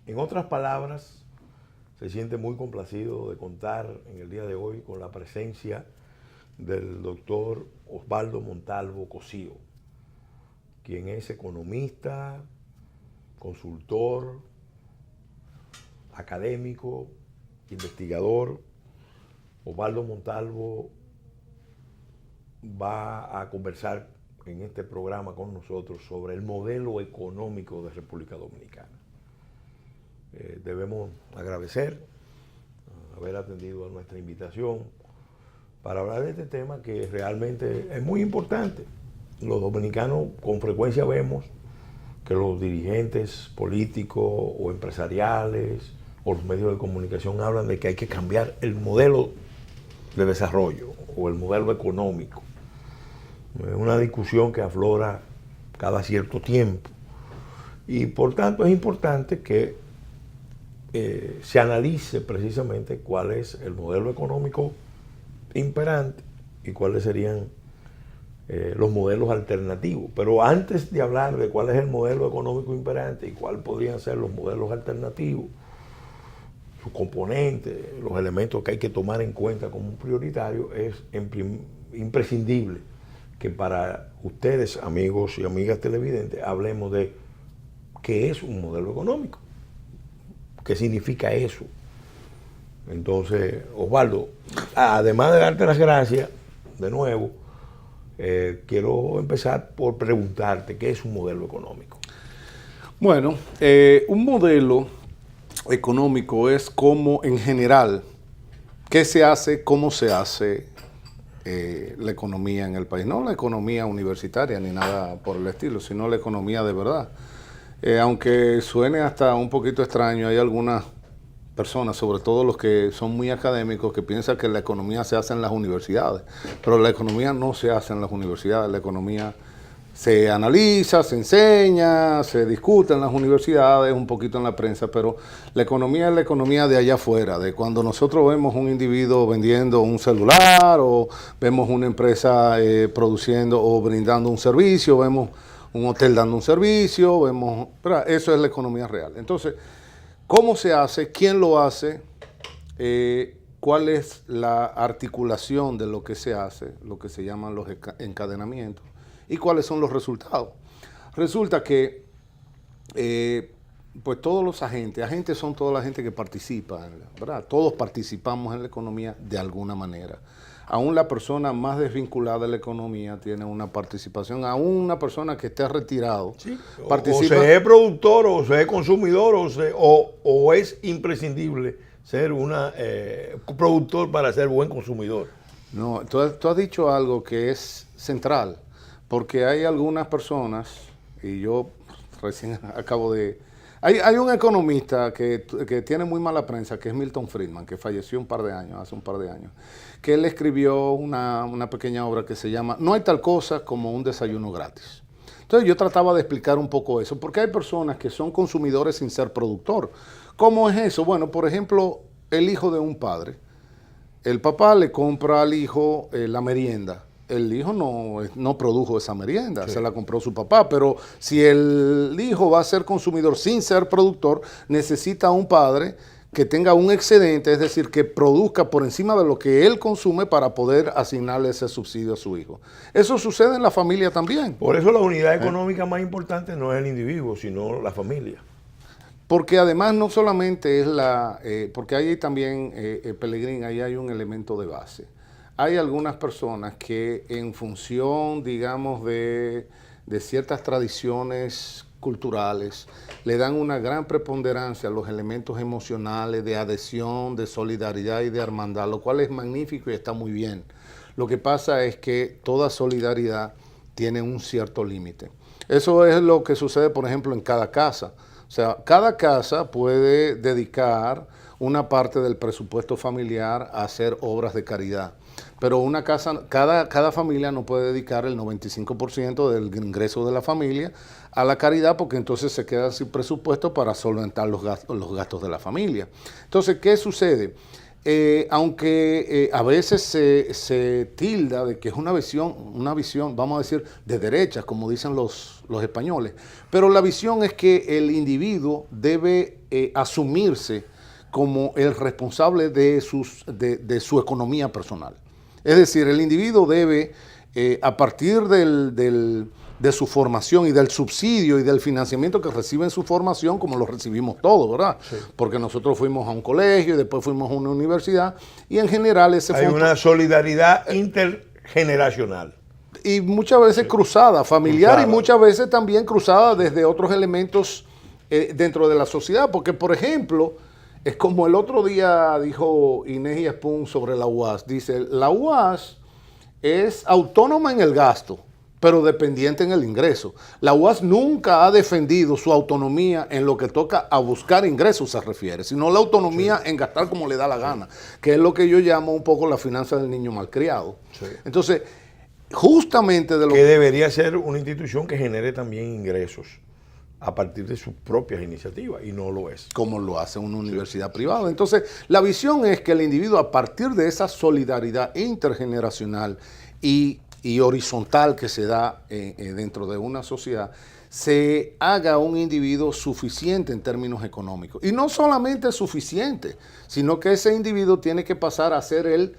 En otras palabras, se siente muy complacido de contar en el día de hoy con la presencia del doctor Osvaldo Montalvo Cosío, quien es economista, consultor, académico, investigador. Osvaldo Montalvo va a conversar en este programa con nosotros sobre el modelo económico de República Dominicana. Debemos agradecer haber atendido a nuestra invitación para hablar de este tema que realmente es muy importante. Los dominicanos con frecuencia vemos que los dirigentes políticos o empresariales o los medios de comunicación hablan de que hay que cambiar el modelo de desarrollo o el modelo económico. Es una discusión que aflora cada cierto tiempo y por tanto es importante que se analice precisamente cuál es el modelo económico imperante y cuáles serían los modelos alternativos. Pero antes de hablar de cuál es el modelo económico imperante y cuáles podrían ser los modelos alternativos, sus componentes, los elementos que hay que tomar en cuenta como prioritario, es imprescindible que para ustedes, amigos y amigas televidentes, hablemos de qué es un modelo económico, qué significa eso. Entonces, Osvaldo, además de darte las gracias de nuevo, quiero empezar por preguntarte qué es un modelo económico. Bueno, un modelo económico es como en general, qué se hace, cómo se hace la economía en el país. No la economía universitaria ni nada por el estilo, sino la economía de verdad. Aunque suene hasta un poquito extraño, hay algunas personas, sobre todo los que son muy académicos, que piensan que la economía se hace en las universidades. Pero la economía no se hace en las universidades, la economía se analiza, se enseña, se discute en las universidades, un poquito en la prensa, pero la economía es la economía de allá afuera, de cuando nosotros vemos un individuo vendiendo un celular o vemos una empresa produciendo o brindando un servicio, vemos un hotel dando un servicio, vemos, pero eso es la economía real. Entonces, ¿cómo se hace? ¿Quién lo hace? ¿Cuál es la articulación de lo que se hace? Lo que se llaman los encadenamientos. ¿Y cuáles son los resultados? Resulta que pues todos los agentes son toda la gente que participa, ¿verdad? Todos participamos en la economía de alguna manera. Aún la persona más desvinculada de la economía tiene una participación. Aún una persona que esté retirado Sí, participa. O se es productor, o se es consumidor, o es imprescindible ser un productor para ser buen consumidor. No, tú has dicho algo que es central, porque hay algunas personas, y yo recién acabo de... Hay un economista que tiene muy mala prensa, que es Milton Friedman, que falleció hace un par de años, que él escribió una pequeña obra que se llama No hay tal cosa como un desayuno gratis. Entonces yo trataba de explicar un poco eso, porque hay personas que son consumidores sin ser productor. ¿Cómo es eso? Bueno, por ejemplo, el hijo de un padre. El papá le compra al hijo la merienda. El hijo no produjo esa merienda, sí, se la compró su papá, pero si el hijo va a ser consumidor sin ser productor, necesita un padre que tenga un excedente, es decir, que produzca por encima de lo que él consume para poder asignarle ese subsidio a su hijo. Eso sucede en la familia también. Por eso la unidad económica más importante no es el individuo, sino la familia. Porque además no solamente es porque ahí también, Pelegrín, ahí hay un elemento de base. Hay algunas personas que en función, digamos, de ciertas tradiciones culturales, le dan una gran preponderancia a los elementos emocionales de adhesión, de solidaridad y de hermandad, lo cual es magnífico y está muy bien. Lo que pasa es que toda solidaridad tiene un cierto límite. Eso es lo que sucede, por ejemplo, en cada casa. O sea, cada casa puede dedicar una parte del presupuesto familiar a hacer obras de caridad. Pero una casa, cada familia no puede dedicar el 95% del ingreso de la familia a la caridad, porque entonces se queda sin presupuesto para solventar los gastos de la familia. Entonces, ¿qué sucede? Aunque a veces se tilda de que es una visión, vamos a decir, de derechas, como dicen los españoles, pero la visión es que el individuo debe asumirse como el responsable de su economía personal. Es decir, el individuo debe, a partir de su formación y del subsidio y del financiamiento que recibe en su formación, como lo recibimos todos, ¿verdad? Sí. Porque nosotros fuimos a un colegio y después fuimos a una universidad y en general hay una solidaridad intergeneracional. Y muchas veces cruzada, familiar, y muchas veces también cruzada desde otros elementos dentro de la sociedad. Porque, por ejemplo, es como el otro día dijo Inés Yaspún sobre la UAS. Dice, la UAS es autónoma en el gasto, pero dependiente en el ingreso. La UAS nunca ha defendido su autonomía en lo que toca a buscar ingresos, se refiere, sino la autonomía en gastar como le da la gana, que es lo que yo llamo un poco la finanza del niño malcriado. Sí. Entonces, justamente de lo que debería ser una institución que genere también ingresos a partir de sus propias iniciativas, y no lo es. Como lo hace una universidad privada. Entonces, la visión es que el individuo, a partir de esa solidaridad intergeneracional y horizontal que se da dentro de una sociedad, se haga un individuo suficiente en términos económicos. Y no solamente suficiente, sino que ese individuo tiene que pasar a ser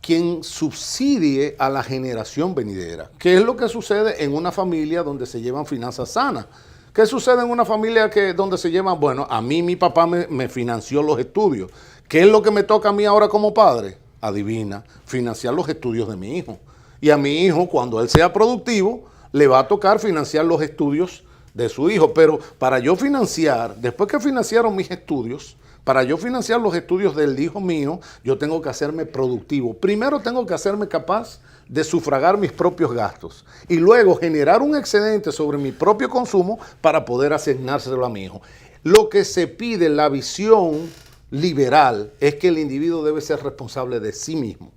quien subsidie a la generación venidera. ¿Qué es lo que sucede en una familia donde se llevan finanzas sanas? ¿Qué sucede en una familia donde se llevan? Bueno, a mí mi papá me financió los estudios. ¿Qué es lo que me toca a mí ahora como padre? Adivina, financiar los estudios de mi hijo. Y a mi hijo, cuando él sea productivo, le va a tocar financiar los estudios de su hijo. Pero para yo financiar, después que financiaron mis estudios, para yo financiar los estudios del hijo mío, yo tengo que hacerme productivo. Primero tengo que hacerme capaz de sufragar mis propios gastos y luego generar un excedente sobre mi propio consumo para poder asignárselo a mi hijo. Lo que se pide en la visión liberal es que el individuo debe ser responsable de sí mismo.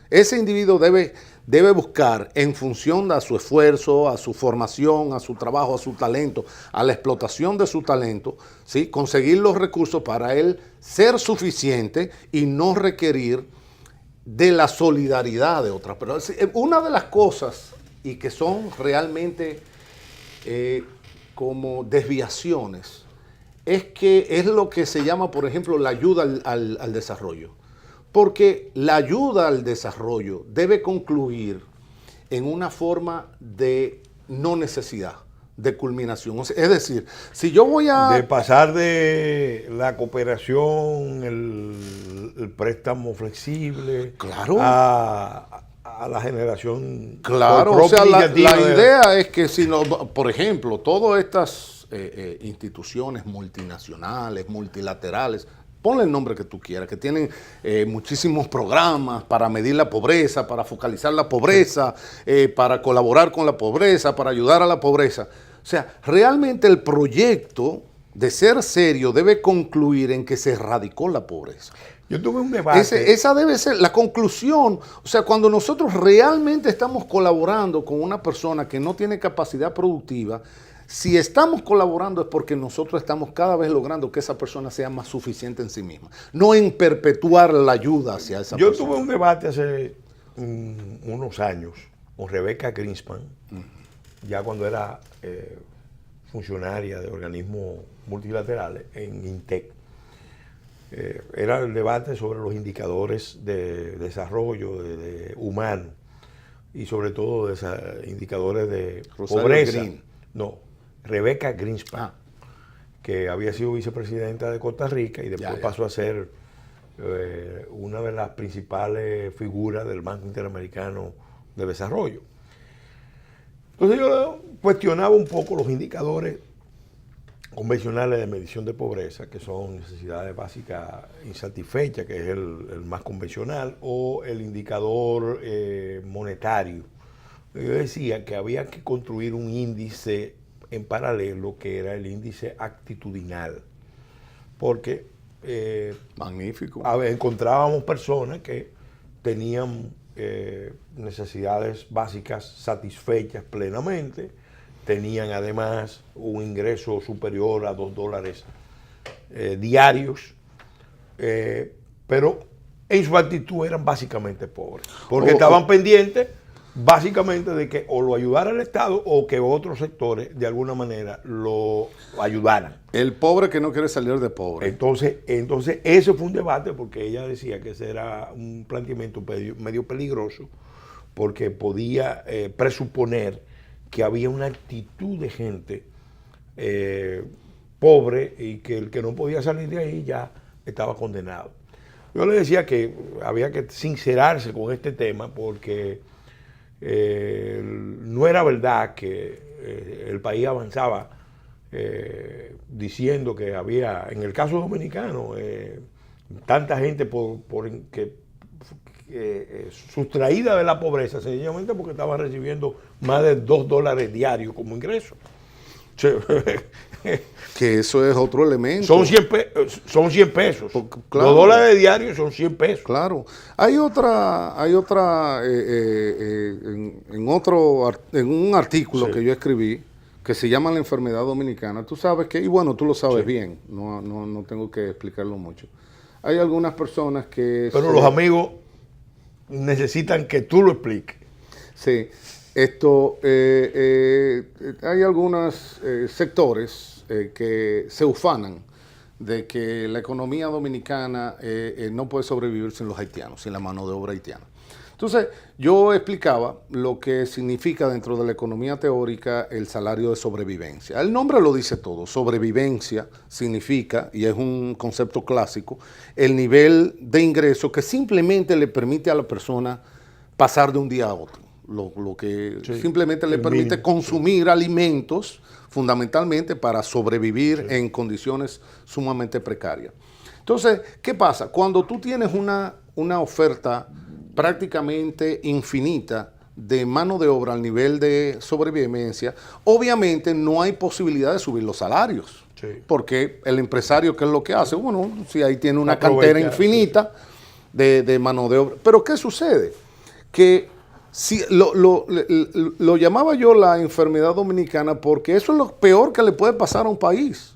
Ese individuo debe buscar, en función de su esfuerzo, a su formación, a su trabajo, a su talento, a la explotación de su talento, ¿sí?, conseguir los recursos para él ser suficiente y no requerir de la solidaridad de otras personas. Una de las cosas, y que son realmente como desviaciones, es que es lo que se llama, por ejemplo, la ayuda al desarrollo. Porque la ayuda al desarrollo debe concluir en una forma de no necesidad, de culminación. Es decir, si yo voy a... De pasar de la cooperación, el préstamo flexible, claro, a la generación... Claro, o sea, la idea es que, si no, por ejemplo, todas estas instituciones multinacionales, multilaterales, ponle el nombre que tú quieras, que tienen muchísimos programas para medir la pobreza, para focalizar la pobreza, para colaborar con la pobreza, para ayudar a la pobreza. O sea, realmente el proyecto, de ser serio, debe concluir en que se erradicó la pobreza. Yo tuve un debate. Esa debe ser la conclusión. O sea, cuando nosotros realmente estamos colaborando con una persona que no tiene capacidad productiva, si estamos colaborando es porque nosotros estamos cada vez logrando que esa persona sea más suficiente en sí misma, no en perpetuar la ayuda hacia esa persona. Yo tuve un debate hace unos años con Rebeca Greenspan, ya cuando era funcionaria de organismos multilaterales en INTEC. Era el debate sobre los indicadores de desarrollo de humano y sobre todo de indicadores de pobreza. No, Rebeca Greenspan, que había sido vicepresidenta de Costa Rica y después pasó a ser una de las principales figuras del Banco Interamericano de Desarrollo. Entonces yo cuestionaba un poco los indicadores convencionales de medición de pobreza, que son necesidades básicas insatisfechas, que es el más convencional, o el indicador monetario. Yo decía que había que construir un índice en paralelo, que era el índice actitudinal, porque magnífico. Encontrábamos personas que tenían necesidades básicas satisfechas plenamente, tenían además un ingreso superior a $2 diarios, pero en su actitud eran básicamente pobres, porque estaban pendientes básicamente de que o lo ayudara el Estado o que otros sectores de alguna manera lo ayudaran. El pobre que no quiere salir de pobre. Entonces ese fue un debate porque ella decía que ese era un planteamiento medio peligroso porque podía presuponer que había una actitud de gente pobre y que el que no podía salir de ahí ya estaba condenado. Yo le decía que había que sincerarse con este tema porque no era verdad que el país avanzaba diciendo que había, en el caso dominicano, tanta gente sustraída de la pobreza, sencillamente porque estaba recibiendo más de $2 diarios como ingreso. Que eso es otro elemento. Son 100 pesos. Claro. $2 diarios son 100 pesos. Claro. Hay otra en un artículo Sí. que yo escribí que se llama La enfermedad dominicana. Tú sabes que, y bueno, tú lo sabes Sí. bien, no tengo que explicarlo mucho. Hay algunas personas que... Pero los amigos necesitan que tú lo expliques. Sí, hay algunos sectores que se ufanan de que la economía dominicana no puede sobrevivir sin los haitianos, sin la mano de obra haitiana. Entonces, yo explicaba lo que significa dentro de la economía teórica el salario de sobrevivencia. El nombre lo dice todo. Sobrevivencia significa, y es un concepto clásico, el nivel de ingreso que simplemente le permite a la persona pasar de un día a otro. Lo que Sí, simplemente le permite mínimo. consumir alimentos fundamentalmente para sobrevivir en condiciones sumamente precarias. Entonces, ¿qué pasa? Cuando tú tienes una oferta prácticamente infinita de mano de obra al nivel de sobrevivencia, obviamente no hay posibilidad de subir los salarios. Sí. Porque el empresario, ¿qué es lo que hace? Bueno, si ahí tiene una Aprovecha, cantera infinita de mano de obra. Pero ¿qué sucede? Que si lo llamaba yo la enfermedad dominicana porque eso es lo peor que le puede pasar a un país.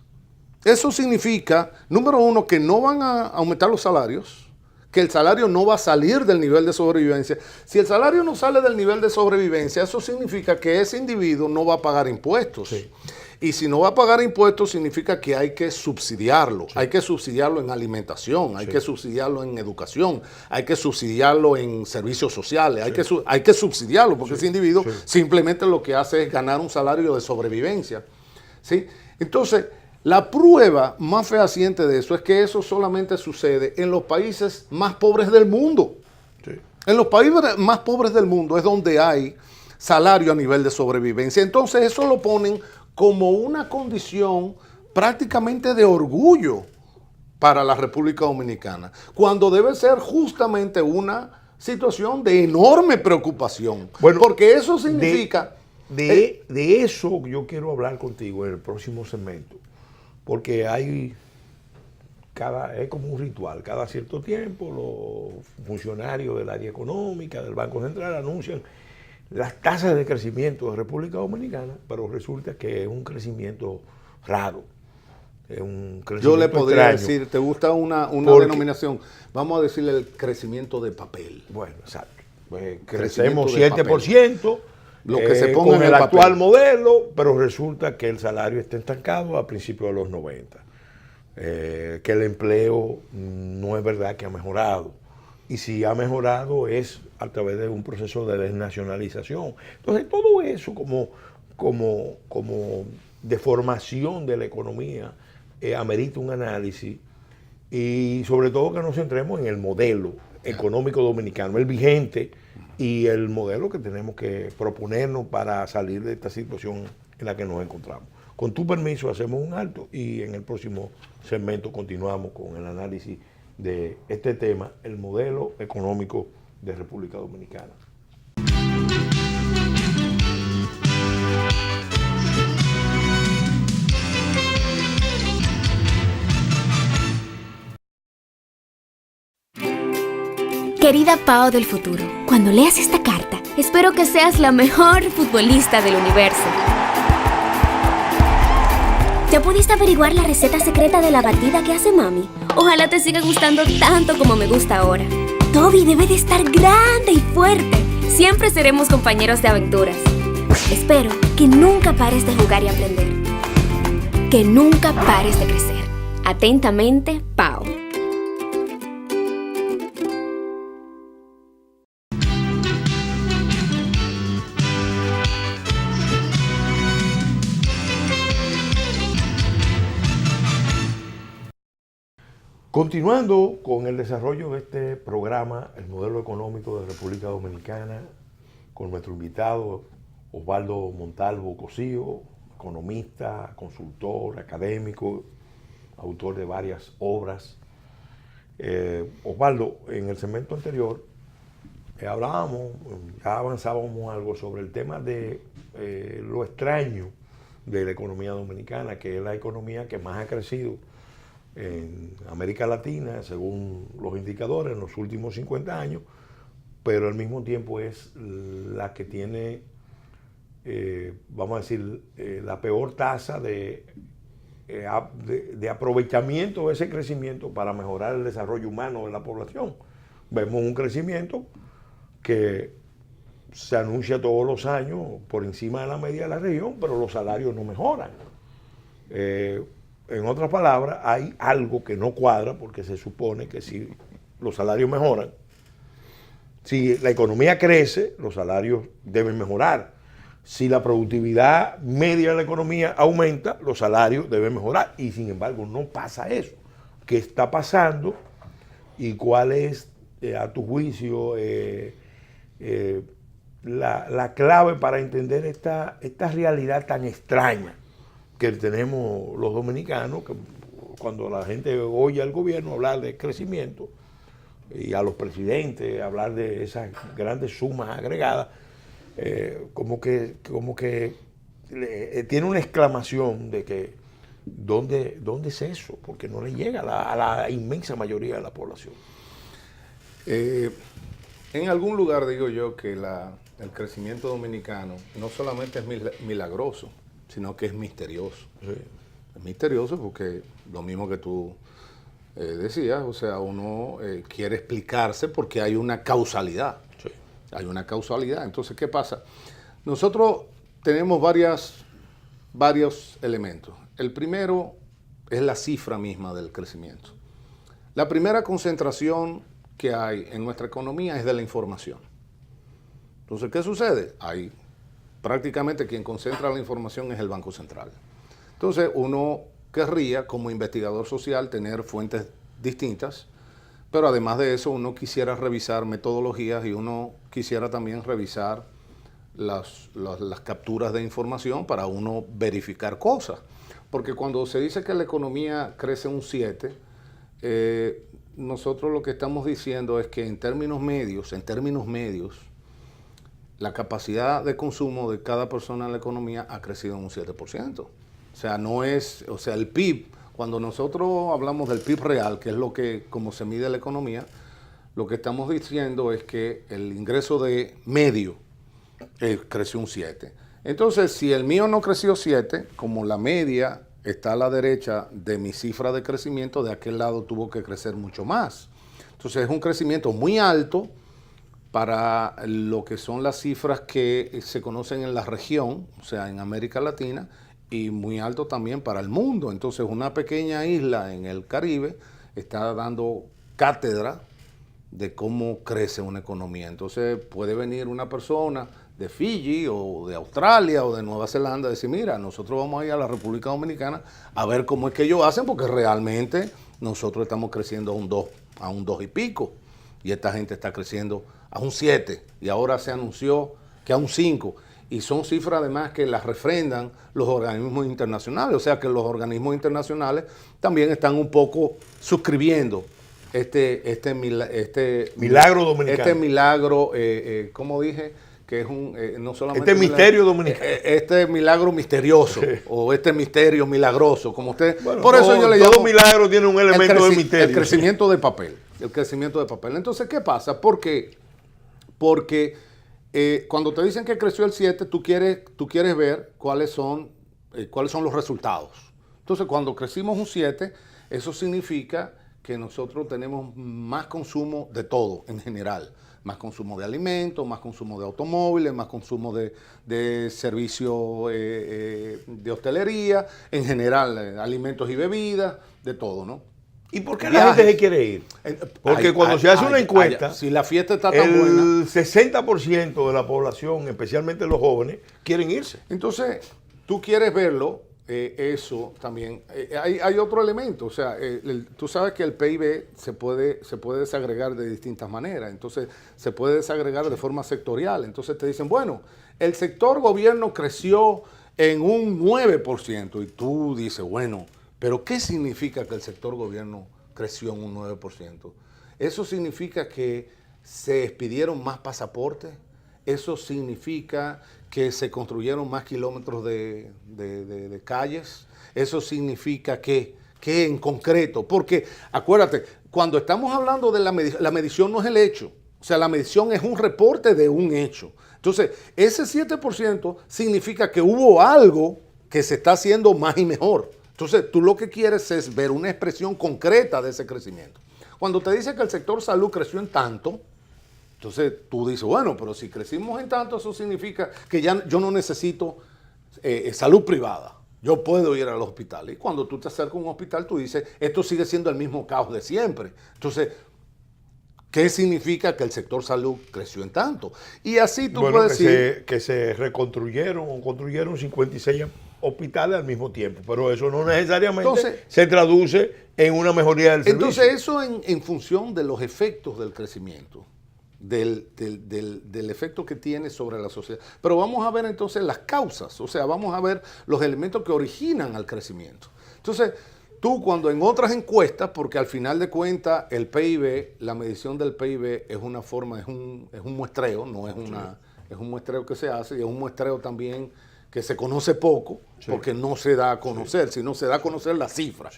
Eso significa, número uno, que no van a aumentar los salarios, que el salario no va a salir del nivel de sobrevivencia. Si el salario no sale del nivel de sobrevivencia, eso significa que ese individuo no va a pagar impuestos. Sí. Y si no va a pagar impuestos, significa que hay que subsidiarlo. Sí. Hay que subsidiarlo en alimentación, hay que subsidiarlo en educación, hay que subsidiarlo en servicios sociales, hay que subsidiarlo, porque ese individuo simplemente lo que hace es ganar un salario de sobrevivencia. ¿Sí? Entonces, la prueba más fehaciente de eso es que eso solamente sucede en los países más pobres del mundo. Sí. En los países más pobres del mundo es donde hay salario a nivel de sobrevivencia. Entonces eso lo ponen como una condición prácticamente de orgullo para la República Dominicana, cuando debe ser justamente una situación de enorme preocupación. Bueno, porque eso significa... De eso yo quiero hablar contigo en el próximo segmento. Porque es como un ritual, cada cierto tiempo los funcionarios del área económica, del Banco Central anuncian las tasas de crecimiento de República Dominicana, pero resulta que es un crecimiento raro. Es un crecimiento yo le podría extraño. decir, ¿te gusta una denominación? Vamos a decirle el crecimiento de papel. Bueno, exacto. Pues crecemos 7%. Lo que se ponga con en el el actual papel. Modelo, pero resulta que el salario está estancado a principios de los 90. Que el empleo no es verdad que ha mejorado. Y si ha mejorado es a través de un proceso de desnacionalización. Entonces todo eso como deformación de la economía amerita un análisis y sobre todo que nos centremos en el modelo económico dominicano, el vigente, y el modelo que tenemos que proponernos para salir de esta situación en la que nos encontramos. Con tu permiso hacemos un alto y en el próximo segmento continuamos con el análisis de este tema, el modelo económico de República Dominicana. Querida Pao del futuro, cuando leas esta carta, espero que seas la mejor futbolista del universo. ¿Ya pudiste averiguar la receta secreta de la batida que hace mami? Ojalá te siga gustando tanto como me gusta ahora. Toby debe de estar grande y fuerte. siempre seremos compañeros de aventuras. Espero que nunca pares de jugar y aprender. Que nunca pares de crecer. Atentamente, Pao. Continuando con el desarrollo de este programa, el modelo económico de República Dominicana, con nuestro invitado Osvaldo Montalvo Cosío, economista, consultor, académico, autor de varias obras. Osvaldo, en el segmento anterior hablábamos, ya avanzábamos algo sobre el tema de lo extraño de la economía dominicana, que es la economía que más ha crecido en América Latina, según los indicadores, en los últimos 50 años, pero al mismo tiempo es la que tiene, vamos a decir, la peor tasa de aprovechamiento de ese crecimiento para mejorar el desarrollo humano de la población. Vemos un crecimiento que se anuncia todos los años por encima de la media de la región, pero los salarios no mejoran. En otras palabras, hay algo que no cuadra, porque se supone que si los salarios mejoran, si la economía crece, los salarios deben mejorar. Si la productividad media de la economía aumenta, los salarios deben mejorar. Y sin embargo, no pasa eso. ¿Qué está pasando? ¿Y cuál es, a tu juicio, la clave para entender esta realidad tan extraña que tenemos los dominicanos, que cuando la gente oye al gobierno hablar de crecimiento y a los presidentes hablar de esas grandes sumas agregadas, como que tiene una exclamación de que ¿dónde es eso? Porque no le llega a la inmensa mayoría de la población. En algún lugar digo yo que el crecimiento dominicano no solamente es milagroso, sino que es misterioso. Sí. Es misterioso porque lo mismo que tú decías, o sea, uno quiere explicarse porque hay una causalidad. Sí. Hay una causalidad. Entonces, ¿qué pasa? Nosotros tenemos varios elementos. El primero es la cifra misma del crecimiento. La primera concentración que hay en nuestra economía es de la información. Entonces, ¿qué sucede? Hay prácticamente quien concentra la información es el Banco Central. Entonces, uno querría, como investigador social, tener fuentes distintas, pero además de eso, uno quisiera revisar metodologías y uno quisiera también revisar las capturas de información para uno verificar cosas. Porque cuando se dice que la economía crece un 7, nosotros lo que estamos diciendo es que en términos medios, la capacidad de consumo de cada persona en la economía ha crecido en un 7%. O sea, el PIB, cuando nosotros hablamos del PIB real, que es lo que, como se mide la economía, lo que estamos diciendo es que el ingreso de medio creció un 7. Entonces, si el mío no creció 7, como la media está a la derecha de mi cifra de crecimiento, de aquel lado tuvo que crecer mucho más. Entonces, es un crecimiento muy alto para lo que son las cifras que se conocen en la región, o sea, en América Latina, y muy alto también para el mundo. Entonces, una pequeña isla en el Caribe está dando cátedra de cómo crece una economía. Entonces, puede venir una persona de Fiji o de Australia o de Nueva Zelanda y decir, mira, nosotros vamos a ir a la República Dominicana a ver cómo es que ellos hacen, porque realmente nosotros estamos creciendo a un 2 y pico, y esta gente está creciendo a un 7, y ahora se anunció que a un 5, y son cifras además que las refrendan los organismos internacionales, o sea que los organismos internacionales también están un poco suscribiendo este milagro dominicano. Este milagro, como dije, que es no solamente este misterio dominicano. Este milagro misterioso, o este misterio milagroso, como usted. Bueno, por eso yo le llamo. Todo milagro tiene un elemento de misterio. El crecimiento de papel. El crecimiento de papel. Entonces, ¿qué pasa? ¿Por qué? Porque cuando te dicen que creció el 7, tú quieres ver cuáles son los resultados. Entonces, cuando crecimos un 7, eso significa que nosotros tenemos más consumo de todo en general. más consumo de alimentos, más consumo de automóviles, más consumo de servicios de hostelería, en general, alimentos y bebidas, de todo, ¿no? ¿Y por qué la gente se quiere ir? Porque cuando se hace una encuesta, si la fiesta está tan buena, el 60% de la población, especialmente los jóvenes, quieren irse. Entonces, tú quieres verlo, eso también. Hay otro elemento, o sea, tú sabes que el PIB se puede desagregar de distintas maneras, entonces se puede desagregar de forma sectorial. Entonces te dicen, bueno, el sector gobierno creció en un 9%, y tú dices, bueno, pero ¿qué significa que el sector gobierno creció en un 9%? Eso significa que se expidieron más pasaportes, eso significa que se construyeron más kilómetros de calles, eso significa que en concreto, porque acuérdate, cuando estamos hablando de la medición no es el hecho, o sea, la medición es un reporte de un hecho. Entonces, ese 7% significa que hubo algo que se está haciendo más y mejor. Entonces, tú lo que quieres es ver una expresión concreta de ese crecimiento. Cuando te dice que el sector salud creció en tanto, entonces tú dices, bueno, pero si crecimos en tanto, eso significa que ya yo no necesito salud privada. Yo puedo ir al hospital. Y cuando tú te acercas a un hospital, tú dices, esto sigue siendo el mismo caos de siempre. Entonces, ¿qué significa que el sector salud creció en tanto? Y así tú puedes decir que se reconstruyeron o construyeron 56 hospitales al mismo tiempo, pero eso no necesariamente se traduce en una mejoría del servicio. Entonces eso en función de los efectos del crecimiento, del efecto que tiene sobre la sociedad. Pero vamos a ver entonces las causas, o sea, vamos a ver los elementos que originan al crecimiento. Entonces, tú cuando en otras encuestas, porque al final de cuentas el PIB, la medición del PIB es una forma, es un muestreo, no es una, es un muestreo que se hace, y es un muestreo también que se conoce poco, porque no se da a conocer, sino se da a conocer la cifra.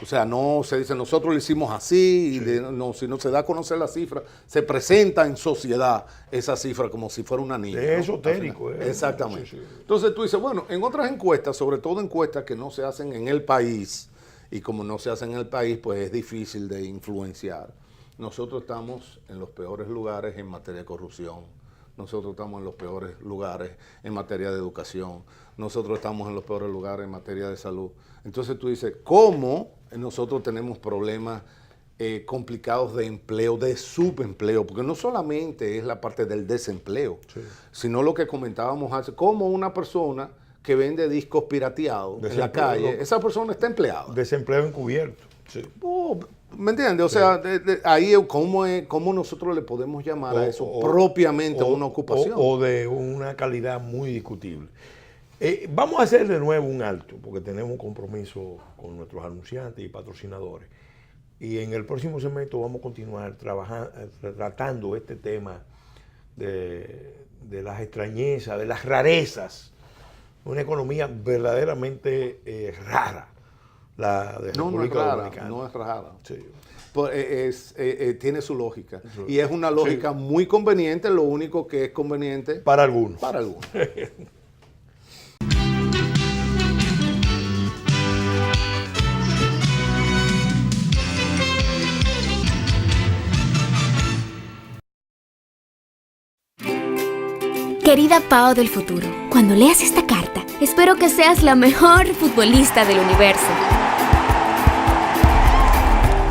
O sea, no se dice, nosotros lo hicimos así, no, sino se da a conocer la cifra, se presenta en sociedad esa cifra como si fuera una niña. Es esotérico. Exactamente. Entonces tú dices, bueno, en otras encuestas, sobre todo encuestas que no se hacen en el país, y como no se hacen en el país, pues es difícil de influenciar. Nosotros estamos en los peores lugares en materia de corrupción. Nosotros estamos en los peores lugares en materia de educación. Nosotros estamos en los peores lugares en materia de salud. Entonces tú dices, ¿cómo nosotros tenemos problemas complicados de empleo, de subempleo? Porque no solamente es la parte del desempleo, sino lo que comentábamos hace, como una persona que vende discos pirateados en la calle, esa persona está empleada. Desempleo encubierto. ¿Me entiendes? O sea, ahí ¿cómo nosotros le podemos llamar a eso propiamente una ocupación? O de una calidad muy discutible. Vamos a hacer de nuevo un alto, porque tenemos un compromiso con nuestros anunciantes y patrocinadores. Y en el próximo segmento vamos a continuar tratando este tema de las extrañezas, de las rarezas. Una economía verdaderamente rara. La de República Dominicana. No es rara. Sí. Pues tiene su lógica. Y es una lógica muy conveniente, lo único que es conveniente para algunos. Para algunos. Querida Pao del futuro, cuando leas esta carta, espero que seas la mejor futbolista del universo.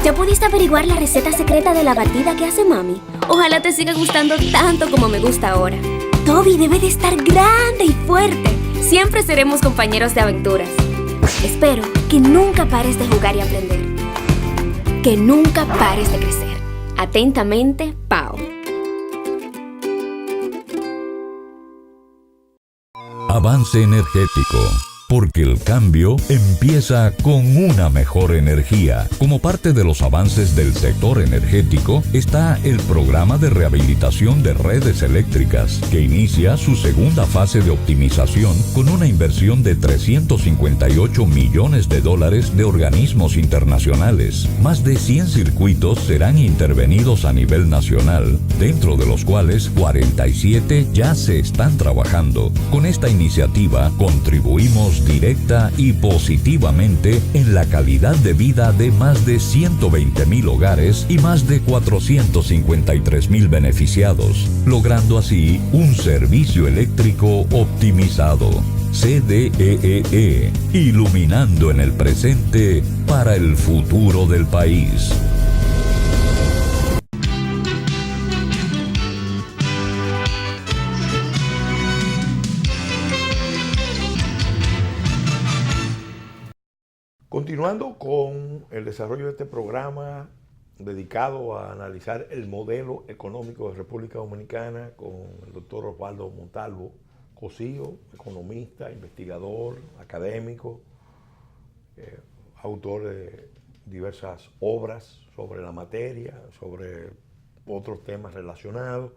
¿Ya pudiste averiguar la receta secreta de la batida que hace mami? Ojalá te siga gustando tanto como me gusta ahora. Toby debe de estar grande y fuerte. Siempre seremos compañeros de aventuras. Espero que nunca pares de jugar y aprender. Que nunca pares de crecer. Atentamente, Pao. Avance energético. Porque el cambio empieza con una mejor energía. Como parte de los avances del sector energético está el programa de rehabilitación de redes eléctricas, que inicia su segunda fase de optimización con una inversión de $358 millones de organismos internacionales. Más de 100 circuitos serán intervenidos a nivel nacional, dentro de los cuales 47 ya se están trabajando. Con esta iniciativa contribuimos impactamos directa y positivamente en la calidad de vida de más de 120,000 hogares y más de 453,000 beneficiados, logrando así un servicio eléctrico optimizado. CDEE, iluminando en el presente para el futuro del país. Continuando con el desarrollo de este programa dedicado a analizar el modelo económico de República Dominicana con el doctor Osvaldo Montalvo Cosío, economista, investigador, académico, autor de diversas obras sobre la materia, sobre otros temas relacionados.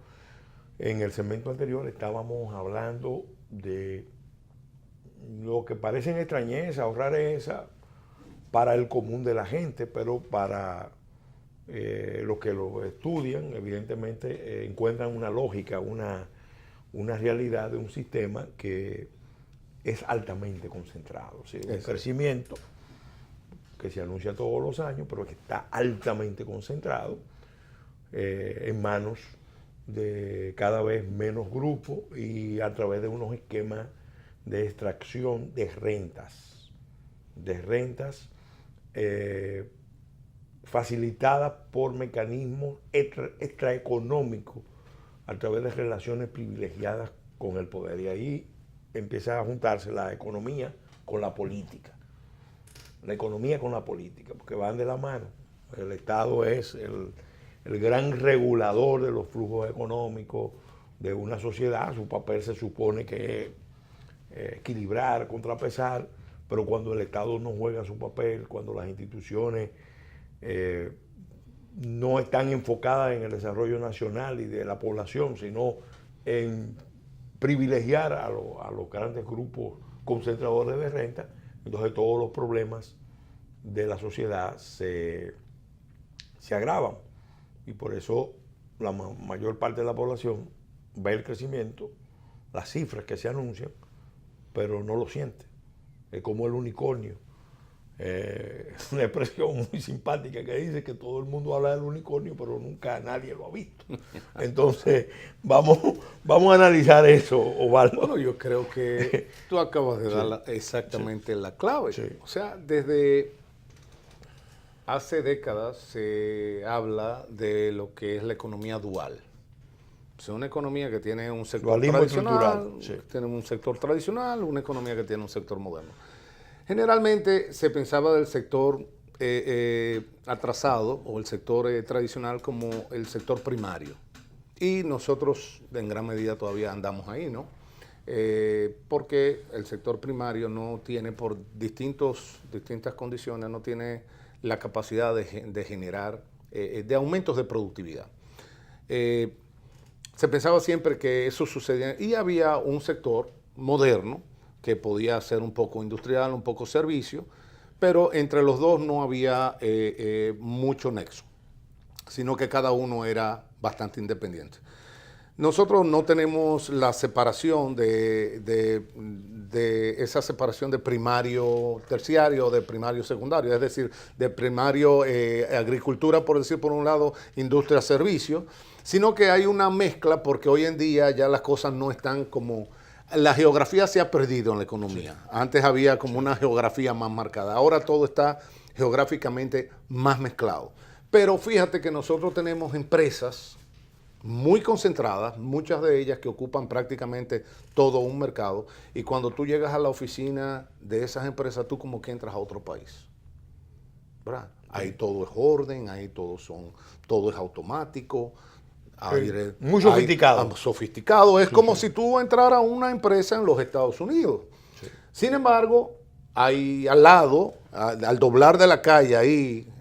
En el segmento anterior estábamos hablando de lo que parecen extrañeza o rareza para el común de la gente, pero para los que lo estudian, evidentemente encuentran una lógica, una realidad de un sistema que es altamente concentrado. ¿Sí? Un crecimiento que se anuncia todos los años, pero que está altamente concentrado en manos de cada vez menos grupos y a través de unos esquemas de extracción de rentas facilitadas por mecanismos extraeconómicos a través de relaciones privilegiadas con el poder. Y ahí empieza a juntarse la economía con la política. La economía con la política, porque van de la mano. El Estado es el gran regulador de los flujos económicos de una sociedad. Su papel se supone que es equilibrar, contrapesar, pero cuando el Estado no juega su papel, cuando las instituciones no están enfocadas en el desarrollo nacional y de la población, sino en privilegiar a los grandes grupos concentradores de renta, entonces todos los problemas de la sociedad se agravan. Y por eso la mayor parte de la población ve el crecimiento, las cifras que se anuncian, pero no lo siente. Es como el unicornio. Una expresión muy simpática que dice que todo el mundo habla del unicornio, pero nunca nadie lo ha visto. Entonces, vamos a analizar eso, Osvaldo. Bueno, yo creo que tú acabas de dar exactamente la clave. Sí. O sea, desde hace décadas se habla de lo que es la economía dual. O sea, una economía que tiene un sector tradicional, tiene un sector tradicional, una economía que tiene un sector moderno. Generalmente se pensaba del sector atrasado o el sector tradicional como el sector primario. Y nosotros en gran medida todavía andamos ahí, ¿no? Porque el sector primario no tiene, por distintas condiciones, no tiene la capacidad de generar, de aumentos de productividad. Se pensaba siempre que eso sucedía y había un sector moderno que podía ser un poco industrial, un poco servicio, pero entre los dos no había mucho nexo, sino que cada uno era bastante independiente. Nosotros no tenemos la separación de esa separación de primario terciario, de primario secundario, es decir, de primario agricultura, por decir por un lado, industria servicio, sino que hay una mezcla porque hoy en día ya las cosas no están como... La geografía se ha perdido en la economía. Sí. Antes había como una geografía más marcada. Ahora todo está geográficamente más mezclado. Pero fíjate que nosotros tenemos empresas muy concentradas, muchas de ellas que ocupan prácticamente todo un mercado, y cuando tú llegas a la oficina de esas empresas, tú como que entras a otro país, ¿verdad? Ahí todo es orden, ahí todo es automático, muy sofisticado. Sofisticado, es como si tú entraras a una empresa en los Estados Unidos. Sí. Sin embargo, ahí al lado, al doblar de la calle ahí,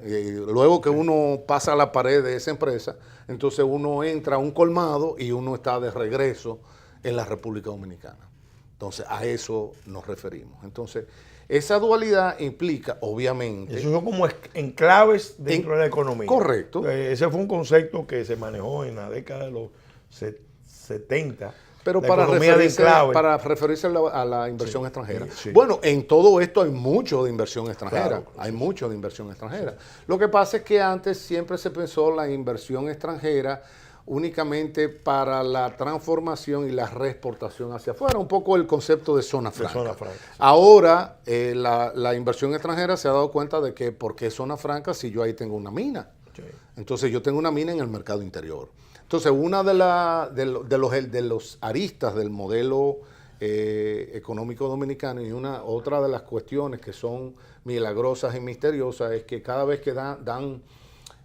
luego que uno pasa a la pared de esa empresa, entonces uno entra a un colmado y uno está de regreso en la República Dominicana. Entonces, a eso nos referimos. Entonces, esa dualidad implica, obviamente... Esos son como enclaves dentro de la economía. Correcto. Ese fue un concepto que se manejó en la década de los 70. Pero la para economía de enclave. referirse a la inversión extranjera. Sí. Bueno, en todo esto hay mucho de inversión extranjera. Claro, hay mucho de inversión extranjera. Lo que pasa es que antes siempre se pensó la inversión extranjera únicamente para la transformación y la reexportación hacia afuera, un poco el concepto de zona franca. Zona franca, sí. Ahora, la inversión extranjera se ha dado cuenta de que, ¿por qué zona franca si yo ahí tengo una mina? Sí. Entonces yo tengo una mina en el mercado interior. Entonces, una de los aristas del modelo económico dominicano y otra de las cuestiones que son milagrosas y misteriosas es que cada vez que dan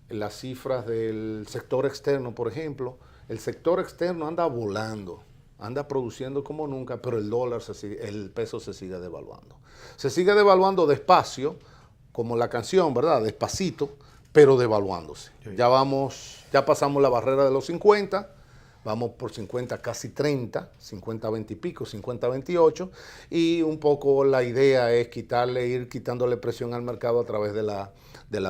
las cifras del sector externo, por ejemplo, el sector externo anda volando, anda produciendo como nunca, pero el peso se sigue devaluando. Se sigue devaluando despacio, como la canción, ¿verdad? Despacito, pero devaluándose. Sí. Ya pasamos la barrera de los 50, vamos por 50, casi 30, 50, 20 y pico, 50, 28, y un poco la idea es ir quitándole presión al mercado a través de la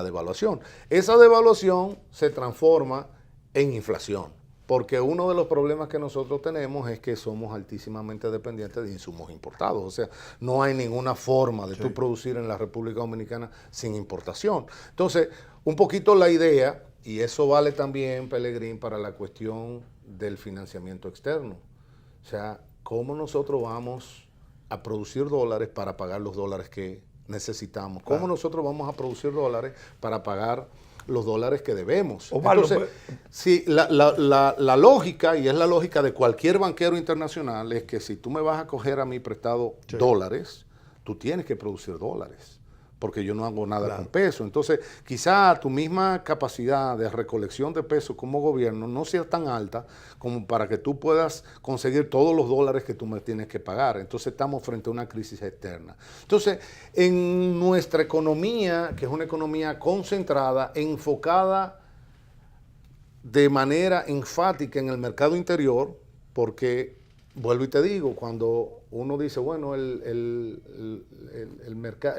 devaluación. Esa devaluación se transforma en inflación, porque uno de los problemas que nosotros tenemos es que somos altísimamente dependientes de insumos importados. O sea, no hay ninguna forma de tú producir en la República Dominicana sin importación. Entonces, un poquito la idea, y eso vale también, Pelegrín, para la cuestión del financiamiento externo. O sea, ¿cómo nosotros vamos a producir dólares para pagar los dólares que necesitamos? ¿Cómo nosotros vamos a producir dólares para pagar los dólares que debemos? Entonces, sí, la lógica, y es la lógica de cualquier banquero internacional, es que si tú me vas a coger a mí prestado dólares, tú tienes que producir dólares, porque yo no hago nada con peso. Entonces, quizá tu misma capacidad de recolección de peso como gobierno no sea tan alta como para que tú puedas conseguir todos los dólares que tú me tienes que pagar. Entonces, estamos frente a una crisis externa. Entonces, en nuestra economía, que es una economía concentrada, enfocada de manera enfática en el mercado interior, porque, vuelvo y te digo, cuando uno dice, bueno,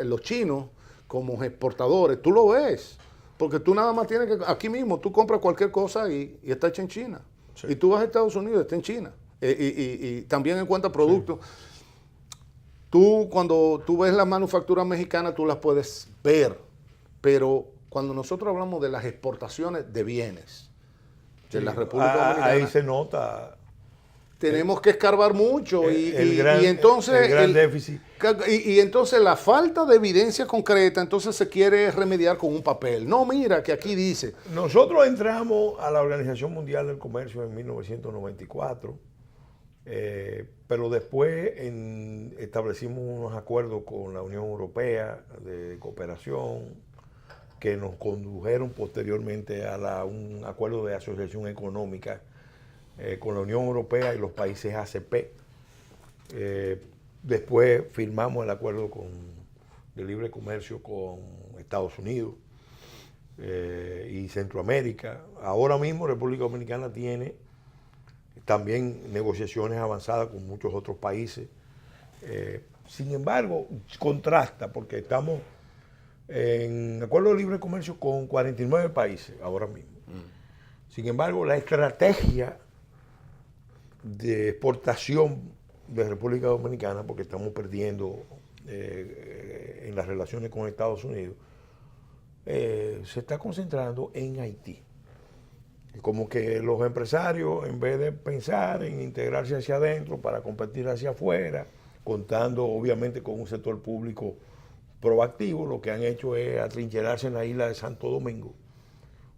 los chinos como exportadores, tú lo ves, porque tú nada más tienes que, aquí mismo, tú compras cualquier cosa y está hecha en China. Sí. Y tú vas a Estados Unidos, está en China. Y también en cuanto a productos, tú cuando tú ves las manufacturas mexicanas, tú las puedes ver, pero cuando nosotros hablamos de las exportaciones de bienes de la República Dominicana, ahí se nota. Tenemos que escarbar mucho y entonces el gran déficit. Y entonces la falta de evidencia concreta entonces se quiere remediar con un papel. No, mira que aquí dice. Nosotros entramos a la Organización Mundial del Comercio en 1994, pero después establecimos unos acuerdos con la Unión Europea de cooperación que nos condujeron posteriormente a un acuerdo de asociación económica con la Unión Europea y los países ACP. Después firmamos el acuerdo de libre comercio con Estados Unidos y Centroamérica. Ahora mismo República Dominicana tiene también negociaciones avanzadas con muchos otros países. Sin embargo, contrasta porque estamos en acuerdo de libre comercio con 49 países ahora mismo. Sin embargo, la estrategia de exportación de República Dominicana, porque estamos perdiendo en las relaciones con Estados Unidos, se está concentrando en Haití. Como que los empresarios, en vez de pensar en integrarse hacia adentro para competir hacia afuera, contando obviamente con un sector público proactivo, lo que han hecho es atrincherarse en la isla de Santo Domingo,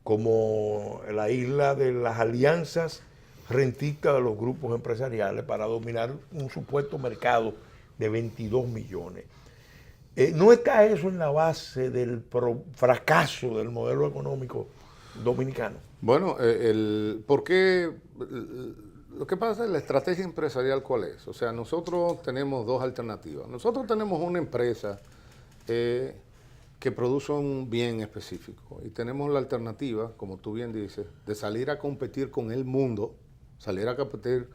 como la isla de las alianzas rentistas de los grupos empresariales para dominar un supuesto mercado de 22 millones. ¿No está eso en la base del fracaso del modelo económico dominicano? Bueno, ¿por qué? Lo que pasa es la estrategia empresarial, ¿cuál es? O sea, nosotros tenemos dos alternativas. Nosotros tenemos una empresa que produce un bien específico y tenemos la alternativa, como tú bien dices, de salir a competir con el mundo, salir a competir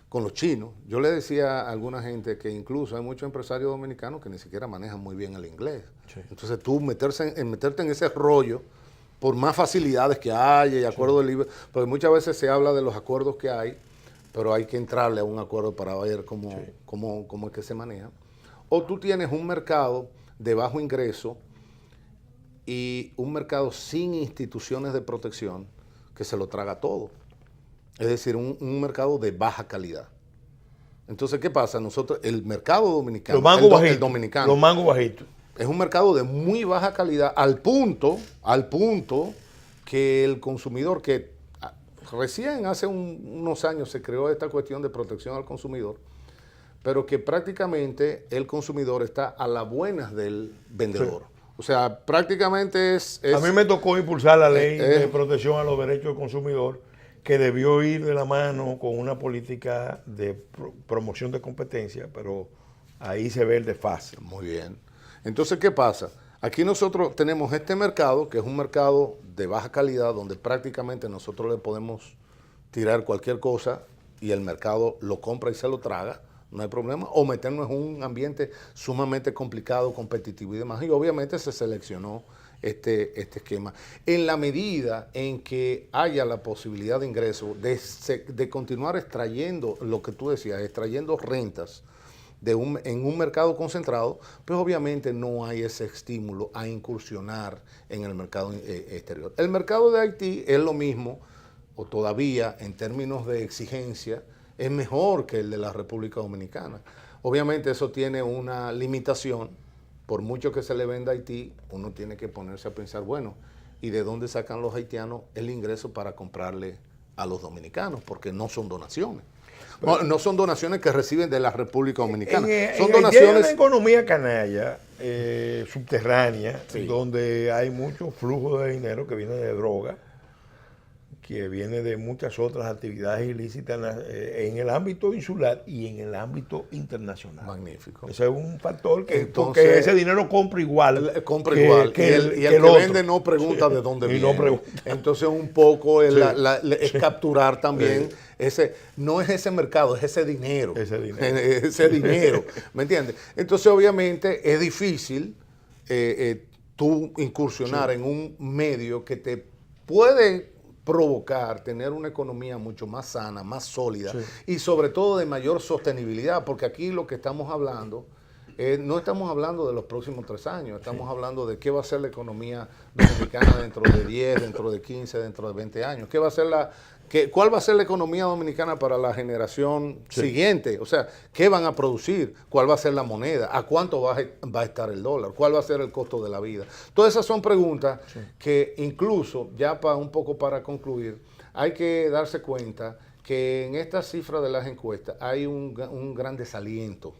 con los chinos. Yo le decía a alguna gente que incluso hay muchos empresarios dominicanos que ni siquiera manejan muy bien el inglés. Sí. Entonces tú meterte en ese rollo, por más facilidades que haya y acuerdos de libre, porque muchas veces se habla de los acuerdos que hay, pero hay que entrarle a un acuerdo para ver cómo es que se maneja. O tú tienes un mercado de bajo ingreso y un mercado sin instituciones de protección que se lo traga todo. Es decir, un mercado de baja calidad. Entonces, ¿qué pasa? Nosotros, el mercado dominicano, el dominicano, los mangos bajitos, es un mercado de muy baja calidad al punto que el consumidor, que recién hace unos años se creó esta cuestión de protección al consumidor, pero que prácticamente el consumidor está a las buenas del vendedor. Sí. O sea, prácticamente es... A mí me tocó impulsar la ley de protección a los derechos del consumidor, que debió ir de la mano con una política de promoción de competencia, pero ahí se ve el desfase. Muy bien. Entonces, ¿qué pasa? Aquí nosotros tenemos este mercado, que es un mercado de baja calidad, donde prácticamente nosotros le podemos tirar cualquier cosa y el mercado lo compra y se lo traga, no hay problema, o meternos en un ambiente sumamente complicado, competitivo y demás. Y obviamente se seleccionó este esquema. En la medida en que haya la posibilidad de ingreso, de continuar extrayendo, lo que tú decías, extrayendo rentas en un mercado concentrado, pues obviamente no hay ese estímulo a incursionar en el mercado exterior. El mercado de Haití es lo mismo, o todavía en términos de exigencia, es mejor que el de la República Dominicana. Obviamente eso tiene una limitación. Por mucho que se le venda a Haití, uno tiene que ponerse a pensar, bueno, ¿y de dónde sacan los haitianos el ingreso para comprarle a los dominicanos? Porque no son donaciones. No son donaciones que reciben de la República Dominicana. Son donaciones... Hay una economía canalla, subterránea, sí, donde hay mucho flujo de dinero que viene de droga, que viene de muchas otras actividades ilícitas en el ámbito insular y en el ámbito internacional. Magnífico. Ese es un factor que porque ese dinero compra igual. Compra igual. Y el que vende no pregunta de dónde viene. No pregunta. Entonces un poco es capturar también no es ese mercado, es ese dinero. Ese dinero. ¿Me entiendes? Entonces obviamente es difícil tú incursionar en un medio que te puede provocar tener una economía mucho más sana, más sólida, sí, y sobre todo de mayor sostenibilidad, porque aquí lo que estamos hablando, no estamos hablando de los próximos 3 años, estamos hablando de qué va a ser la economía dominicana dentro de 10, dentro de 15, dentro de 20 años, cuál va a ser la economía dominicana para la generación siguiente, o sea, qué van a producir, cuál va a ser la moneda, a cuánto va a estar el dólar, cuál va a ser el costo de la vida. Todas esas son preguntas que incluso, ya un poco para concluir, hay que darse cuenta que en estas cifras de las encuestas hay un gran desaliento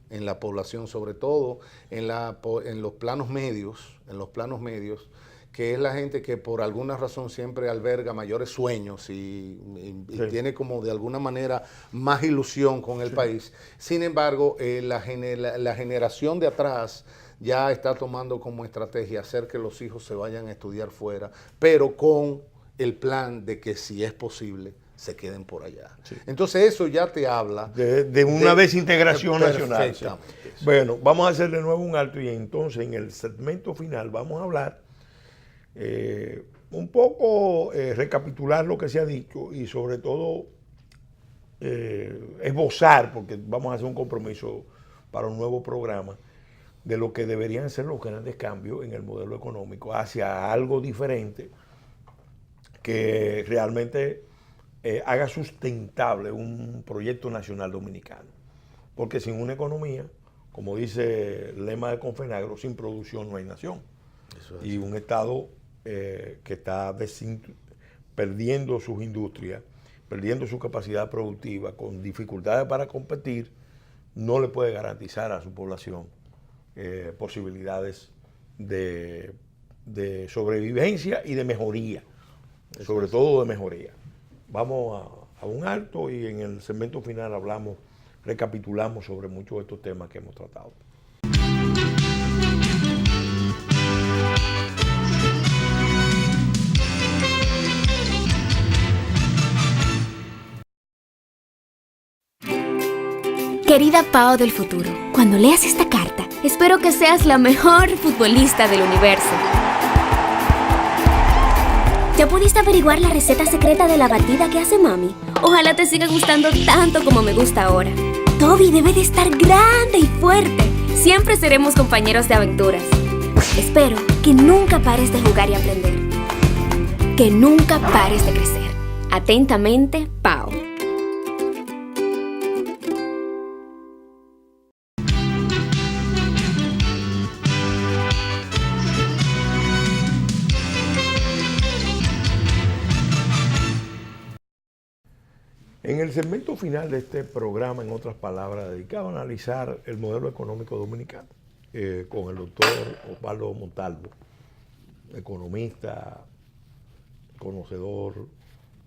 en la población, sobre todo en los planos medios, que es la gente que por alguna razón siempre alberga mayores sueños y tiene como de alguna manera más ilusión con el país. Sin embargo, la generación de atrás ya está tomando como estrategia hacer que los hijos se vayan a estudiar fuera, pero con el plan de que si es posible se queden por allá. Sí. Entonces eso ya te habla de una desintegración nacional. Sí. Bueno, vamos a hacer de nuevo un alto y entonces en el segmento final vamos a hablar un poco, recapitular lo que se ha dicho y sobre todo esbozar, porque vamos a hacer un compromiso para un nuevo programa, de lo que deberían ser los grandes cambios en el modelo económico hacia algo diferente que realmente haga sustentable un proyecto nacional dominicano. Porque sin una economía, como dice el lema de Confenagro, sin producción no hay nación. Eso es. Y un Estado que está perdiendo sus industrias, perdiendo su capacidad productiva, con dificultades para competir, no le puede garantizar a su población posibilidades de sobrevivencia y de mejoría, sobre todo de mejoría. Vamos a un alto y en el segmento final recapitulamos sobre muchos de estos temas que hemos tratado. Querida Pao del futuro, cuando leas esta carta, espero que seas la mejor futbolista del universo. ¿Ya pudiste averiguar la receta secreta de la batida que hace mami? Ojalá te siga gustando tanto como me gusta ahora. Toby debe de estar grande y fuerte. Siempre seremos compañeros de aventuras. Espero que nunca pares de jugar y aprender. Que nunca pares de crecer. Atentamente, Pau. En el segmento final de este programa, en otras palabras, dedicado a analizar el modelo económico dominicano, con el doctor Osvaldo Montalvo, economista, conocedor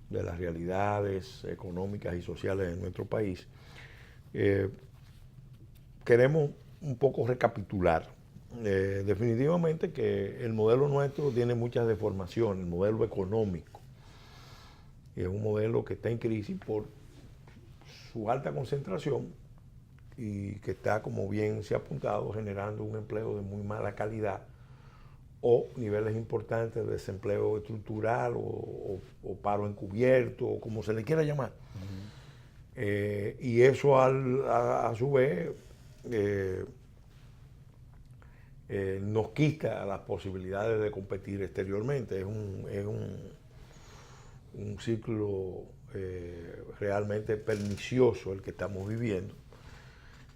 de las realidades económicas y sociales de nuestro país, queremos un poco recapitular. Definitivamente que el modelo nuestro tiene muchas deformaciones, el modelo económico. Y es un modelo que está en crisis por su alta concentración y que está, como bien se ha apuntado, generando un empleo de muy mala calidad o niveles importantes de desempleo estructural o paro encubierto, o como se le quiera llamar. Y eso a su vez nos quita las posibilidades de competir exteriormente. Es un ciclo realmente pernicioso el que estamos viviendo.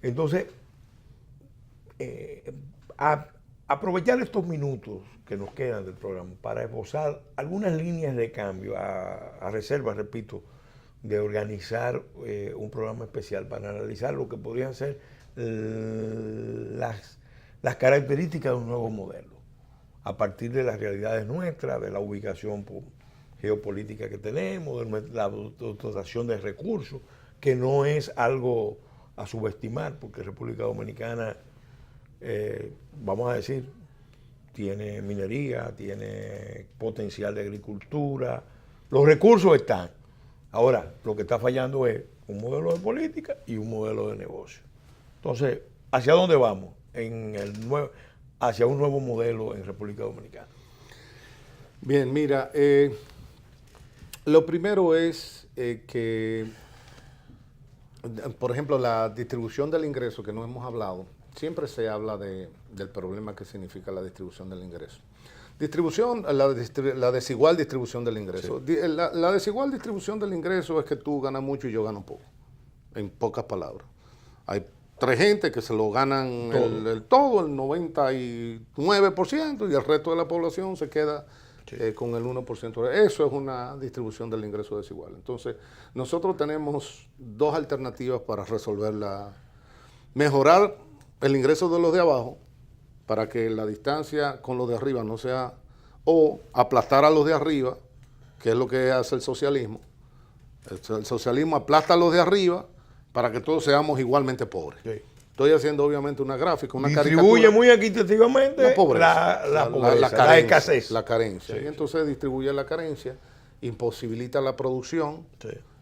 Entonces, aprovechar estos minutos que nos quedan del programa para esbozar algunas líneas de cambio, a reserva, repito, de organizar un programa especial para analizar lo que podrían ser las características de un nuevo modelo, a partir de las realidades nuestras, de la ubicación geopolítica que tenemos, de la dotación de recursos, que no es algo a subestimar, porque República Dominicana, vamos a decir, tiene minería, tiene potencial de agricultura, los recursos están. Ahora, lo que está fallando es un modelo de política y un modelo de negocio. Entonces, ¿hacia dónde vamos? Hacia un nuevo modelo en República Dominicana. Bien, mira, lo primero es que, por ejemplo, la distribución del ingreso que no hemos hablado, siempre se habla del problema que significa la distribución del ingreso. La desigual distribución del ingreso. Sí. La desigual distribución del ingreso es que tú ganas mucho y yo gano poco, en pocas palabras. Hay 3 gente que se lo ganan todo, el 99%, y el resto de la población se queda con el 1%. Eso es una distribución del ingreso desigual. Entonces, nosotros tenemos 2 alternativas para resolverla. Mejorar el ingreso de los de abajo para que la distancia con los de arriba no sea, o aplastar a los de arriba, que es lo que hace el socialismo. El socialismo aplasta a los de arriba para que todos seamos igualmente pobres. Sí. Estoy haciendo obviamente una gráfica, una caricatura. Distribuye muy equitativamente la pobreza, la escasez. La carencia. Sí, y entonces distribuye la carencia, imposibilita la producción,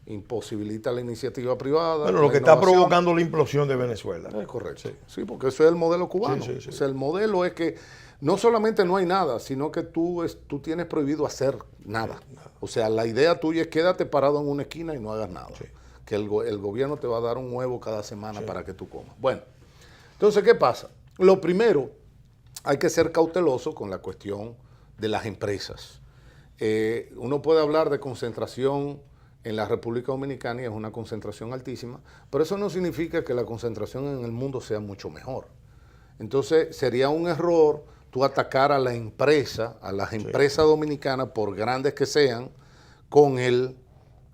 imposibilita la iniciativa privada. Bueno, lo que está provocando la implosión de Venezuela. Es correcto. Sí, porque eso es el modelo cubano. O sea, el modelo es que no solamente no hay nada, sino que tú tienes prohibido hacer nada. O sea, la idea tuya es quédate parado en una esquina y no hagas nada. Sí. Que el gobierno te va a dar un huevo cada semana para que tú comas. Bueno, entonces, ¿qué pasa? Lo primero, hay que ser cauteloso con la cuestión de las empresas. Uno puede hablar de concentración en la República Dominicana y es una concentración altísima, pero eso no significa que la concentración en el mundo sea mucho mejor. Entonces, sería un error tú atacar a la empresa, a las empresas dominicanas, por grandes que sean, con el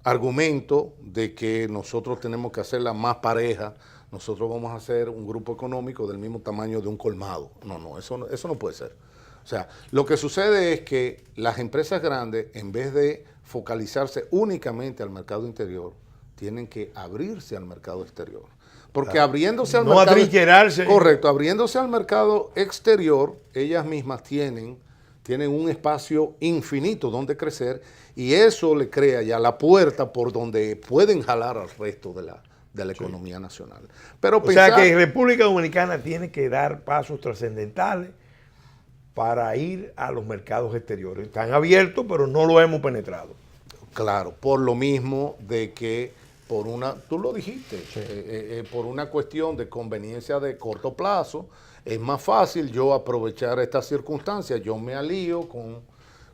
argumento de que nosotros tenemos que hacerla más pareja, nosotros vamos a hacer un grupo económico del mismo tamaño de un colmado. No, eso no puede ser. O sea, lo que sucede es que las empresas grandes, en vez de focalizarse únicamente al mercado interior, tienen que abrirse al mercado exterior. Porque abriéndose al mercado... No atrincherarse. Correcto, abriéndose al mercado exterior, ellas mismas tienen un espacio infinito donde crecer, y eso le crea ya la puerta por donde pueden jalar al resto de la economía nacional. Pero o sea que República Dominicana tiene que dar pasos trascendentales para ir a los mercados exteriores. Están abiertos, pero no lo hemos penetrado. Claro, por lo mismo de que tú lo dijiste, por una cuestión de conveniencia de corto plazo, es más fácil yo aprovechar estas circunstancias. Yo me alío con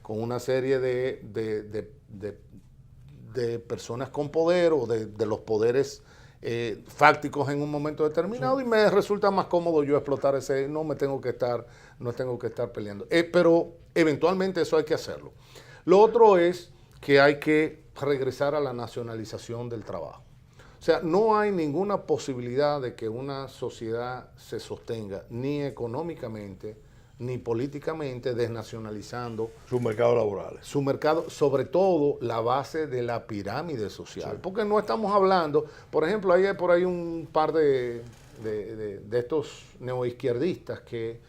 una serie de personas con poder o de los poderes fácticos en un momento determinado, y me resulta más cómodo yo explotar no tengo que estar peleando. Pero eventualmente eso hay que hacerlo. Lo otro es que hay que regresar a la nacionalización del trabajo. O sea, no hay ninguna posibilidad de que una sociedad se sostenga ni económicamente ni políticamente desnacionalizando Sus mercados laborales. su mercado, sobre todo la base de la pirámide social. Sí. Porque no estamos hablando, por ejemplo, hay por ahí un par de estos neoizquierdistas que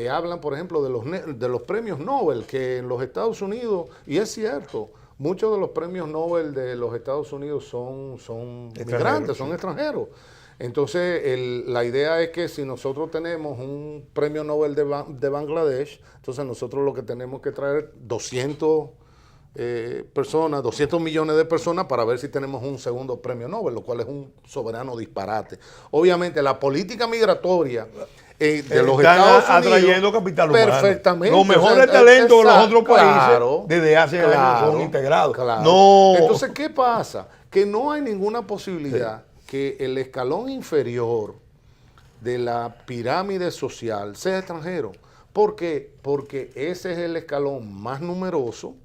hablan, por ejemplo, de los premios Nobel, que en los Estados Unidos, y es cierto, muchos de los premios Nobel de los Estados Unidos son migrantes, son extranjeros. Entonces, la idea es que si nosotros tenemos un premio Nobel de Bangladesh, entonces nosotros lo que tenemos que traer 200 personas, 200 millones de personas para ver si tenemos un segundo premio Nobel, lo cual es un soberano disparate. Obviamente, la política migratoria de los Estados Unidos atrayendo capital humano. Perfectamente. Los mejores talentos de los otros países desde hace años son integrados. Claro. No. Entonces, ¿qué pasa? Que no hay ninguna posibilidad que el escalón inferior de la pirámide social sea extranjero. ¿Por qué? Porque ese es el escalón más numeroso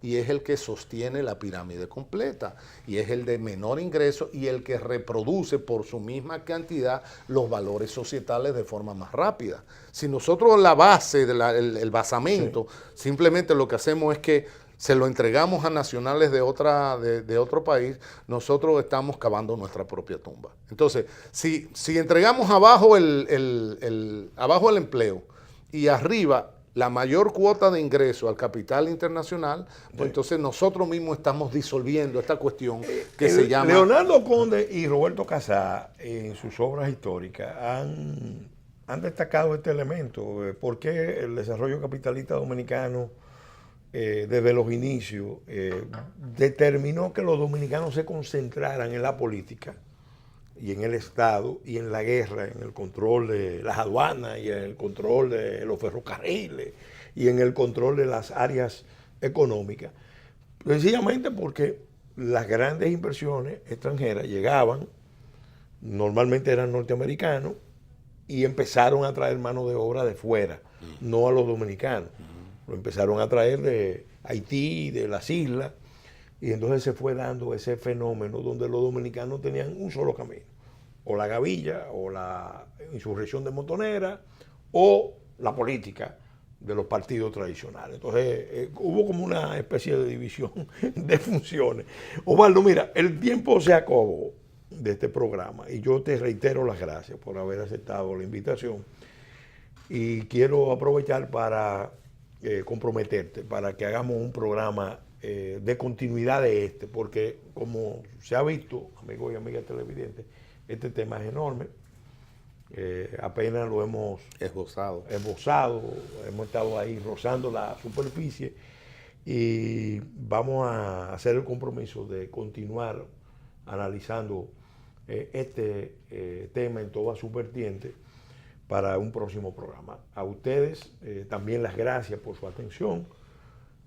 y es el que sostiene la pirámide completa, y es el de menor ingreso y el que reproduce por su misma cantidad los valores societales de forma más rápida. Si nosotros la base, el basamento, simplemente lo que hacemos es que se lo entregamos a nacionales de otro país, nosotros estamos cavando nuestra propia tumba. Entonces, si entregamos abajo abajo el empleo y arriba la mayor cuota de ingreso al capital internacional, pues entonces nosotros mismos estamos disolviendo esta cuestión que se llama... Leonardo Conde y Roberto Casá, en sus obras históricas, han destacado este elemento. ¿Por qué el desarrollo capitalista dominicano desde los inicios determinó que los dominicanos se concentraran en la política y en el Estado y en la guerra, en el control de las aduanas y en el control de los ferrocarriles y en el control de las áreas económicas? Sencillamente porque las grandes inversiones extranjeras llegaban, normalmente eran norteamericanos, y empezaron a traer mano de obra de fuera, no a los dominicanos. Lo empezaron a traer de Haití, de las islas, y entonces se fue dando ese fenómeno donde los dominicanos tenían un solo camino: o la gavilla, o la insurrección de Montonera, o la política de los partidos tradicionales. Entonces hubo como una especie de división de funciones. Osvaldo, mira, el tiempo se acabó de este programa y yo te reitero las gracias por haber aceptado la invitación, y quiero aprovechar para comprometerte para que hagamos un programa de continuidad de porque como se ha visto, amigos y amigas televidentes, este tema es enorme. Apenas lo hemos esbozado, hemos estado ahí rozando la superficie, y vamos a hacer el compromiso de continuar analizando este tema en todas sus vertientes para un próximo programa. A ustedes también las gracias por su atención,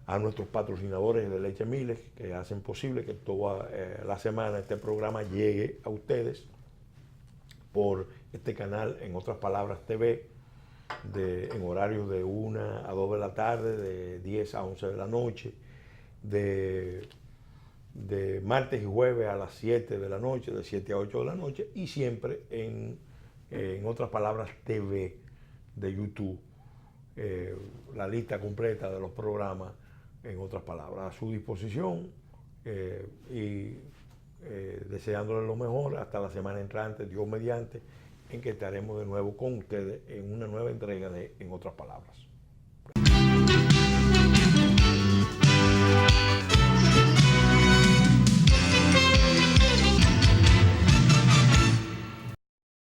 a nuestros patrocinadores de Leche Miles, que hacen posible que toda la semana este programa llegue a ustedes por este canal, en otras palabras TV, en horarios de 1 a 2 de la tarde, de 10 a 11 de la noche, de martes y jueves a las 7 de la noche, de 7 a 8 de la noche, y siempre en otras palabras TV de YouTube, la lista completa de los programas, en otras palabras, a su disposición, y deseándoles lo mejor hasta la semana entrante, Dios mediante, en que estaremos de nuevo con ustedes en una nueva entrega de En otras palabras.